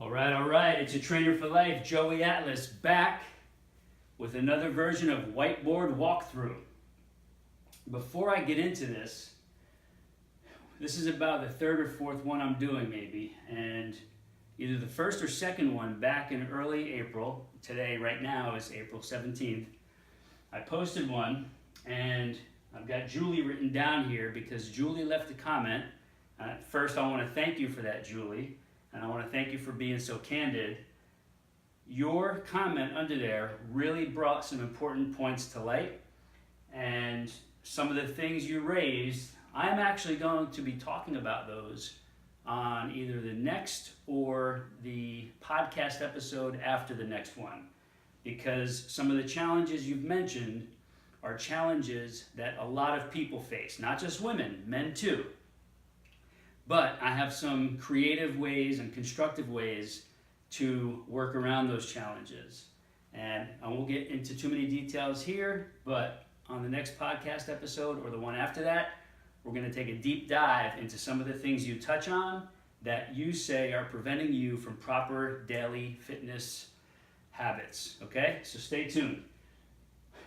All right. It's your trainer for life, Joey Atlas, back with another version of Whiteboard Walkthrough. Before I get into this is about the third or fourth one I'm doing maybe, and either the first or second one back in early April. Today, right now, is April 17th. I posted one, and I've got Julie written down here because Julie left a comment. First, I want to thank you for that, Julie. And I want to thank you for being so candid. Your comment under there really brought some important points to light. And some of the things you raised, I'm actually going to be talking about those on either the next or the podcast episode after the next one. Because some of the challenges you've mentioned are challenges that a lot of people face. Not just women, men too. But I have some creative ways and constructive ways to work around those challenges. And I won't get into too many details here, but on the next podcast episode or the one after that, we're going to take a deep dive into some of the things you touch on that you say are preventing you from proper daily fitness habits. Okay? So stay tuned.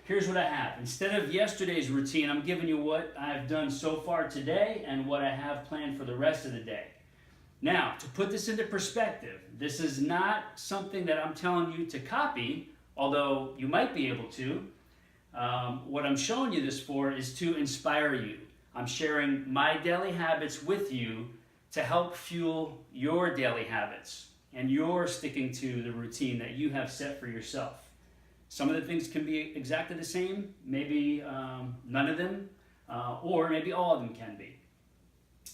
Here's what I have. Instead of yesterday's routine, I'm giving you what I've done so far today and what I have planned for the rest of the day. Now, to put this into perspective, this is not something that I'm telling you to copy, although you might be able to. What I'm showing you this for is to inspire you. I'm sharing my daily habits with you to help fuel your daily habits and you're sticking to the routine that you have set for yourself. Some of the things can be exactly the same, maybe none of them, or maybe all of them can be.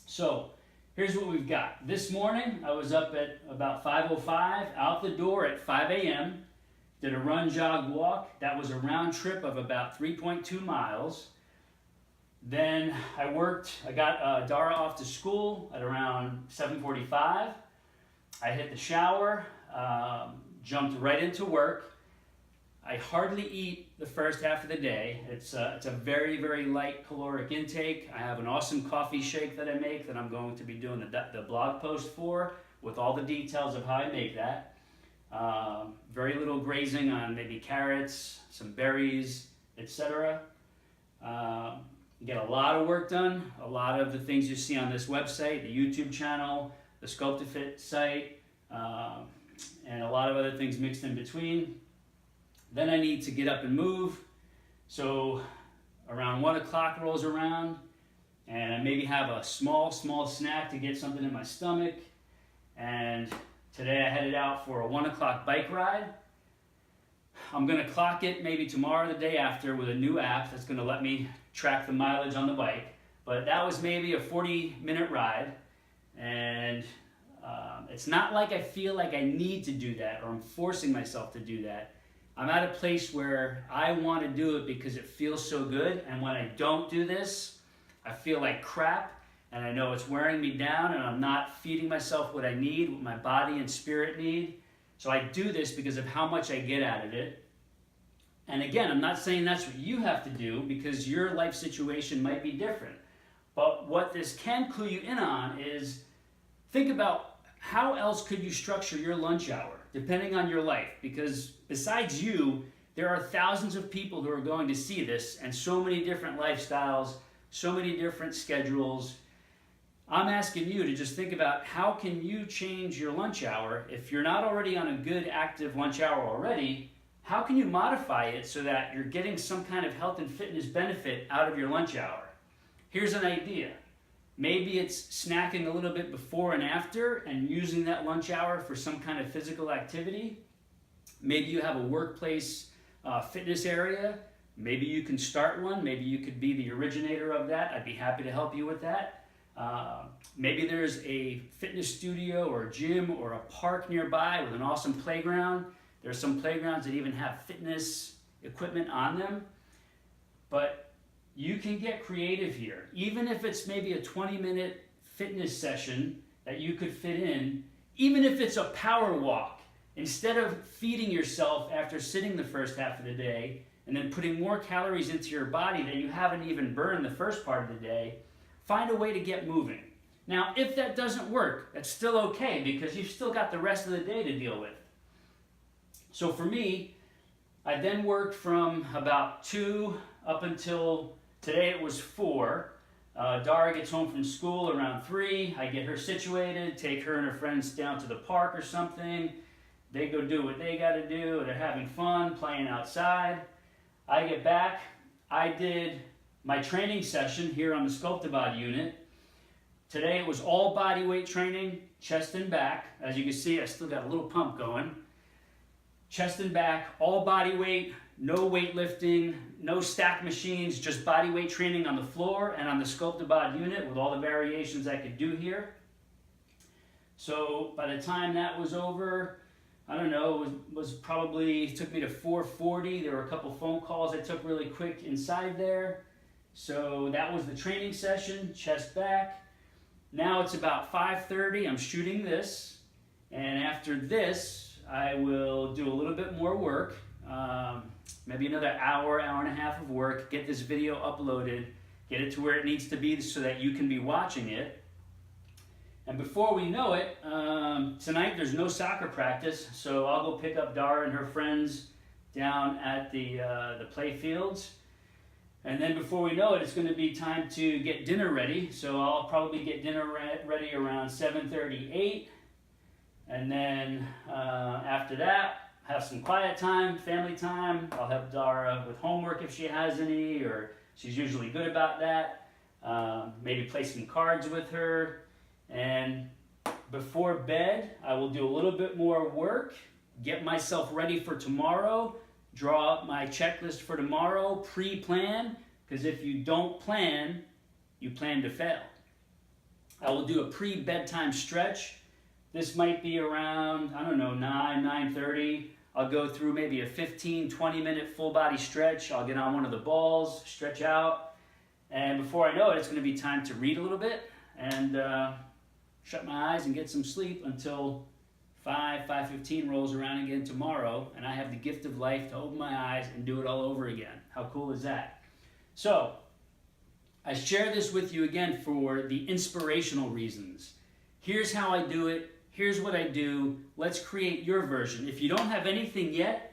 So here's what we've got. This morning I was up at about 5:05, out the door at 5 a.m., did a run, jog, walk. That was a round trip of about 3.2 miles. Then I got Dara off to school at around 7:45. I hit the shower, jumped right into work. I hardly eat the first half of the day. It's a very, very light caloric intake. I have an awesome coffee shake that I make that I'm going to be doing the blog post for with all the details of how I make that. Very little grazing on maybe carrots, some berries, etc. You get a lot of work done. A lot of the things you see on this website, the YouTube channel, the Sculpt2Fit site, and a lot of other things mixed in between. Then I need to get up and move. So around 1 o'clock rolls around and I maybe have a small snack to get something in my stomach. And today I headed out for a 1 o'clock bike ride. I'm gonna clock it maybe tomorrow or the day after with a new app that's gonna let me track the mileage on the bike. But that was maybe a 40-minute ride. And it's not like I feel like I need to do that or I'm forcing myself to do that. I'm at a place where I want to do it because it feels so good, and when I don't do this, I feel like crap, and I know it's wearing me down, and I'm not feeding myself what I need, what my body and spirit need. So I do this because of how much I get out of it. And again, I'm not saying that's what you have to do because your life situation might be different. But what this can clue you in on is think about how else could you structure your lunch hour, depending on your life, because besides you, there are thousands of people who are going to see this and so many different lifestyles, so many different schedules. I'm asking you to just think about how can you change your lunch hour. If you're not already on a good active lunch hour already, how can you modify it so that you're getting some kind of health and fitness benefit out of your lunch hour? Here's an idea. Maybe it's snacking a little bit before and after and using that lunch hour for some kind of physical activity. Maybe you have a workplace fitness area. Maybe you can start one. Maybe you could be the originator of that. I'd be happy to help you with that. Maybe there's a fitness studio or a gym or a park nearby with an awesome playground. There's some playgrounds that even have fitness equipment on them. But you can get creative here. Even if it's maybe a 20-minute fitness session that you could fit in, even if it's a power walk, instead of feeding yourself after sitting the first half of the day and then putting more calories into your body that you haven't even burned the first part of the day, find a way to get moving. Now, if that doesn't work, that's still okay because you've still got the rest of the day to deal with. So for me, I then worked from about 2 up until today it was 4. Dara gets home from school around 3. I get her situated, take her and her friends down to the park or something. They go do what they got to do. They're having fun, playing outside. I get back. I did my training session here on the Sculptabot unit. Today it was all body weight training, chest and back. As you can see, I still got a little pump going. Chest and back, all body weight, no weightlifting, no stack machines, just body weight training on the floor and on the Sculptabot unit with all the variations I could do here. So by the time that was over, I don't know, it was probably, it took me to 4:40. There were a couple phone calls I took really quick inside there. So that was the training session, chest back. Now it's about 5:30, I'm shooting this. And after this, I will do a little bit more work. Maybe another hour, hour and a half of work, get this video uploaded, get it to where it needs to be so that you can be watching it. And before we know it, tonight there's no soccer practice, so I'll go pick up Dara and her friends down at the play fields. And then before we know it, it's going to be time to get dinner ready. So I'll probably get dinner ready around 7:38. And then after that, have some quiet time, family time. I'll help Dara with homework if she has any, or she's usually good about that. Maybe play some cards with her. And before bed, I will do a little bit more work, get myself ready for tomorrow, draw up my checklist for tomorrow, pre-plan, because if you don't plan, you plan to fail. I will do a pre-bedtime stretch. This might be around, I don't know, 9:30. I'll go through maybe a 15, 20-minute full body stretch. I'll get on one of the balls, stretch out. And before I know it, it's going to be time to read a little bit and shut my eyes and get some sleep until 5:15 rolls around again tomorrow. And I have the gift of life to open my eyes and do it all over again. How cool is that? So, I share this with you again for the inspirational reasons. Here's how I do it. Here's what I do. Let's create your version. If you don't have anything yet,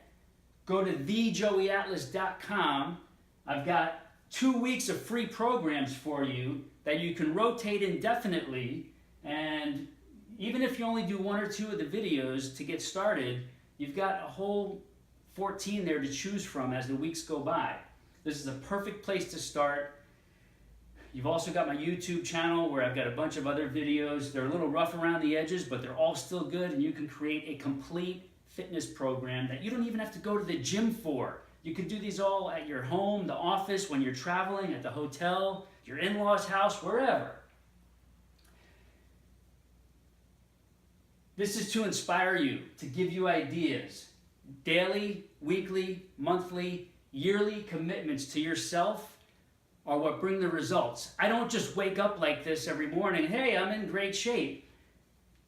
go to thejoeyatlas.com. I've got 2 weeks of free programs for you that you can rotate indefinitely. And even if you only do 1 or 2 of the videos to get started, you've got a whole 14 there to choose from as the weeks go by. This is a perfect place to start. You've also got my YouTube channel where I've got a bunch of other videos. They're a little rough around the edges, but they're all still good, and you can create a complete fitness program that you don't even have to go to the gym for. You can do these all at your home, the office, when you're traveling, at the hotel, your in-laws' house, wherever. This is to inspire you, to give you ideas. Daily, weekly, monthly, yearly commitments to yourself are what bring the results. I don't just wake up like this every morning, hey, I'm in great shape.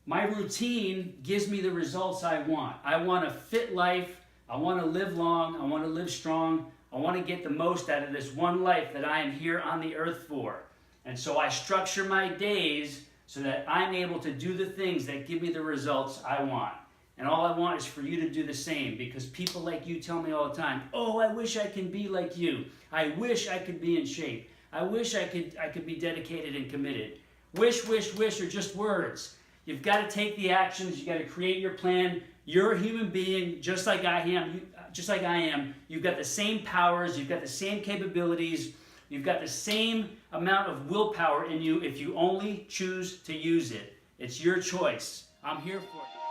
My routine gives me the results I want. I want a fit life. I want to live long. I want to live strong. I want to get the most out of this one life that I am here on the earth for. And so I structure my days so that I'm able to do the things that give me the results I want. And all I want is for you to do the same, because people like you tell me all the time, oh, I wish I could be like you. I wish I could be in shape. I wish I could be dedicated and committed. Wish, wish, wish are just words. You've got to take the actions. You've got to create your plan. You're a human being just like I am. You've got the same powers. You've got the same capabilities. You've got the same amount of willpower in you if you only choose to use it. It's your choice. I'm here for it.